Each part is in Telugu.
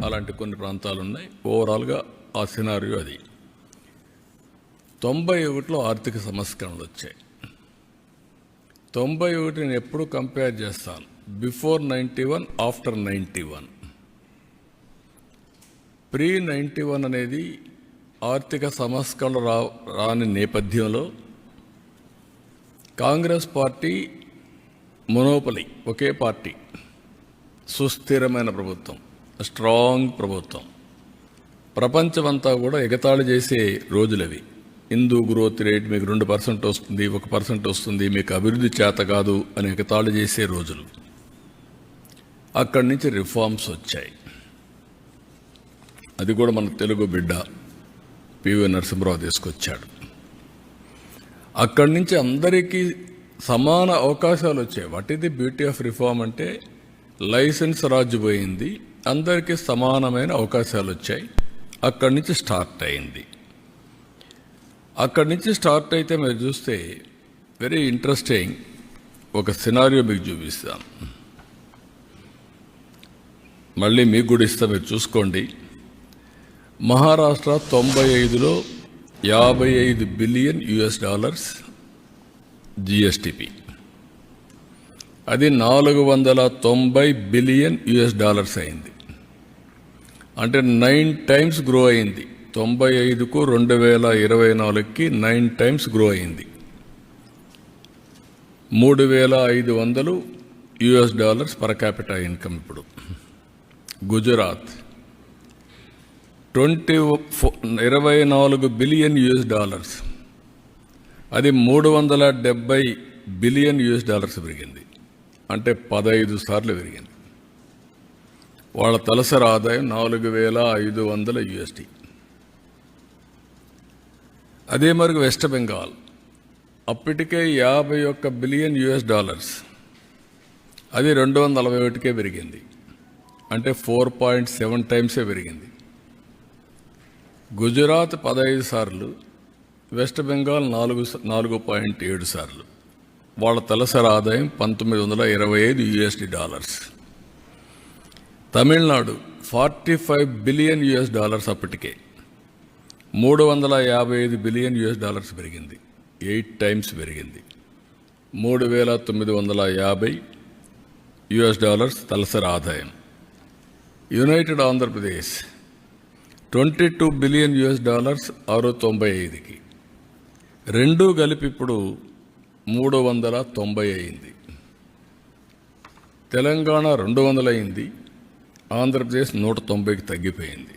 అలాంటి కొన్ని ప్రాంతాలు ఉన్నాయి. ఓవరాల్గా ఆ సినారియో అది. 91లో ఆర్థిక సంస్కరణలు వచ్చాయి. 91 నేను ఎప్పుడు కంపేర్ చేస్తాను, బిఫోర్ 91, ఆఫ్టర్ 91. ప్రీ 91 అనేది ఆర్థిక సంస్కరణలు రాని నేపథ్యంలో కాంగ్రెస్ పార్టీ మొనోపలి, ఒకే పార్టీ, సుస్థిరమైన ప్రభుత్వం, స్ట్రాంగ్ ప్రభుత్వం, ప్రపంచమంతా కూడా ఎగతాళి చేసే రోజులవి. హిందూ గ్రోత్ రేట్ మీకు 2% వస్తుంది, 1% వస్తుంది, మీకు అభివృద్ధి చేత కాదు అని ఎగతాళి చేసే రోజులు. అక్కడి నుంచి రిఫార్మ్స్ వచ్చాయి. అది కూడా మన తెలుగు బిడ్డ పివి నరసింహరావు తీసుకొచ్చాడు. అక్కడి నుంచి అందరికీ సమాన అవకాశాలు వచ్చాయి. What is the beauty of reform అంటే లైసెన్స్ రాజు పోయింది, అందరికీ సమానమైన అవకాశాలు వచ్చాయి. అక్కడి నుంచి స్టార్ట్ అయింది. అక్కడి నుంచి స్టార్ట్ అయితే మీరు చూస్తే వెరీ ఇంట్రెస్టింగ్ ఒక సినారియో మీకు చూపిస్తాను. మళ్ళీ మీకు కూడా ఇస్తా, మీరు చూసుకోండి. మహారాష్ట్ర 95లో $55 బిలియన్ జిఎస్టిపి, అది $490 బిలియన్ అయింది. అంటే 9 టైమ్స్ గ్రో అయింది. 95కు 2024కి 9 టైమ్స్ గ్రో అయింది. $3,500 పర్ క్యాపిటల్ ఇన్కమ్. ఇప్పుడు గుజరాత్ 24 బిలియన్ అది $370 బిలియన్ పెరిగింది. అంటే 15 సార్లు పెరిగింది. వాళ్ళ తలసరి ఆదాయం $4,500. అదే మరి వెస్ట్ బెంగాల్ అప్పటికే $51 బిలియన్, అది 241కే పెరిగింది. అంటే 4.7 టైమ్సే పెరిగింది. గుజరాత్ 15 సార్లు, వెస్ట్ బెంగాల్ 4.7 సార్లు. వాళ్ళ తలసరి ఆదాయం $1,925. తమిళనాడు $45 బిలియన్ అప్పటికే, $355 బిలియన్ పెరిగింది. 8 టైమ్స్ పెరిగింది. $3,950 తలసరి ఆదాయం. యునైటెడ్ ఆంధ్రప్రదేశ్ $22 బిలియన్ 695కి, రెండూ కలిపి ఇప్పుడు 390 అయింది. తెలంగాణ 200 అయింది, ఆంధ్రప్రదేశ్ 190కి తగ్గిపోయింది.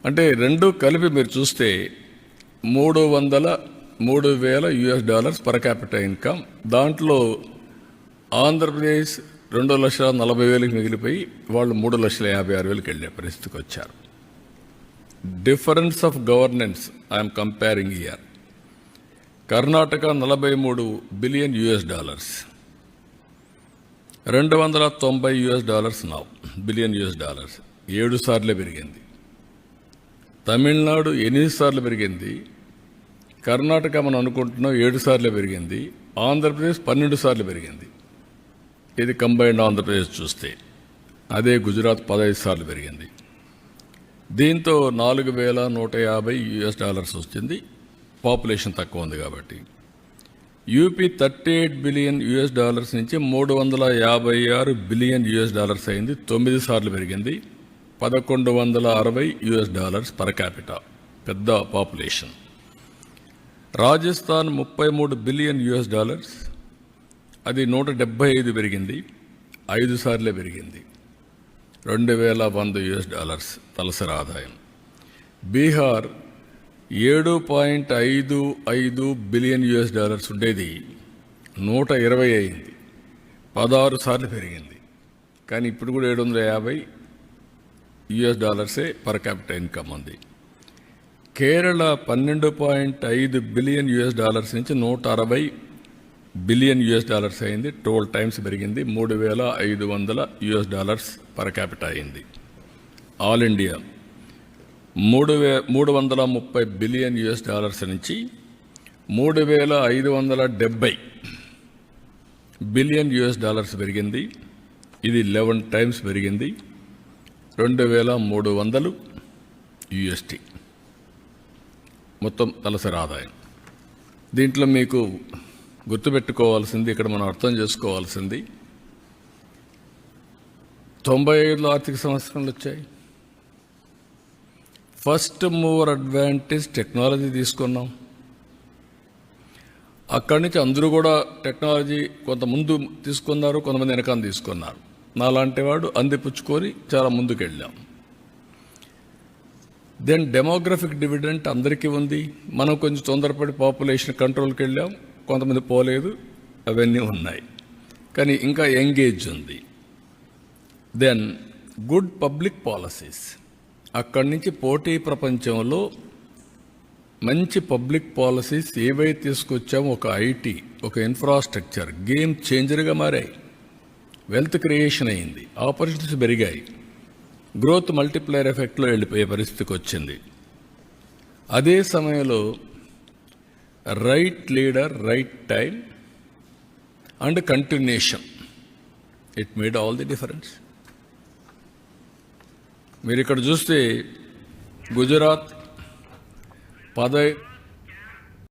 అంటే రెండు కలిపి మీరు చూస్తే $3,000 పర్ క్యాపిటల్ ఇన్కమ్. దాంట్లో ఆంధ్రప్రదేశ్ 2,40,000కి మిగిలిపోయి వాళ్ళు 3,56,000కి వెళ్ళే పరిస్థితికి వచ్చారు. Difference of governance I'm comparing year. Karnataka $43 billion $290 now billion 7 సార్లే పెరిగింది. తమిళనాడు 8 సార్లు పెరిగింది. కర్ణాటక మనం అనుకుంటున్నాం 7 సార్లు పెరిగింది. ఆంధ్రప్రదేశ్ 12 సార్లు పెరిగింది. ఇది కంబైన్డ్ ఆంధ్రప్రదేశ్ చూస్తే. అదే గుజరాత్ 15 సార్లు పెరిగింది. దీంతో $4,150 వచ్చింది. పాపులేషన్ తక్కువ ఉంది కాబట్టి. యూపీ $38 బిలియన్ నుంచి $356 బిలియన్ అయింది. 9 సార్లు పెరిగింది. $1,160 పర్ క్యాపిటల్, పెద్ద పాపులేషన్. రాజస్థాన్ $33 బిలియన్ అది 175 పెరిగింది. 5 సార్లే పెరిగింది. $2,100 తలసరి ఆదాయం. బీహార్ $7.55 బిలియన్ ఉండేది 120 అయింది. 16 సార్లు పెరిగింది. కానీ ఇప్పుడు కూడా $750 పర్ క్యాపిటల్ ఇన్కమ్ ఉంది. కేరళ $12.5 బిలియన్ నుంచి $160 బిలియన్ అయింది. 12 టైమ్స్ పెరిగింది. $3,500 పర్ క్యాపిటల్ అయింది. ఆల్ ఇండియా $330 బిలియన్ నుంచి $3,570 బిలియన్ పెరిగింది. ఇది 11 టైమ్స్ పెరిగింది. $2,300 USD మొత్తం తలసరి ఆదాయం. దీంట్లో మీకు గుర్తుపెట్టుకోవాల్సింది, ఇక్కడ మనం అర్థం చేసుకోవాల్సింది, 95లో ఆర్థిక సంవత్సరంలో వచ్చాయి. ఫస్ట్ మూవర్ అడ్వాంటేజ్ టెక్నాలజీ తీసుకున్నాం. అక్కడి నుంచి అందరూ కూడా టెక్నాలజీ కొంత ముందు తీసుకున్నారు, కొంతమంది వెనకాల తీసుకున్నారు. నాలాంటి వాడు అందిపుచ్చుకొని చాలా ముందుకెళ్ళాం. దెన్ డెమోగ్రఫిక్ డివిడెంట్ అందరికీ ఉంది. మనం కొంచెం తొందరపడి పాపులేషన్ కంట్రోల్కి వెళ్ళాం, కొంతమంది పోలేదు, అవన్నీ ఉన్నాయి. కానీ ఇంకా ఎంగేజ్ ఉంది. దెన్ గుడ్ పబ్లిక్ పాలసీస్, అక్కడి నుంచి పోటీ ప్రపంచంలో మంచి పబ్లిక్ పాలసీస్ ఏవైతే తీసుకొచ్చామో, ఒక ఐటీ, ఒక ఇన్ఫ్రాస్ట్రక్చర్ గేమ్ చేంజర్గా మారాయి. వెల్త్ క్రియేషన్ అయింది, ఆపర్చునిటీస్ పెరిగాయి, గ్రోత్ మల్టిప్లైర్ ఎఫెక్ట్లో వెళ్ళిపోయే పరిస్థితికి వచ్చింది. అదే సమయంలో right leader, right time and continuation, it made all the difference. మీరు ఇక్కడ చూస్తే గుజరాత్ 10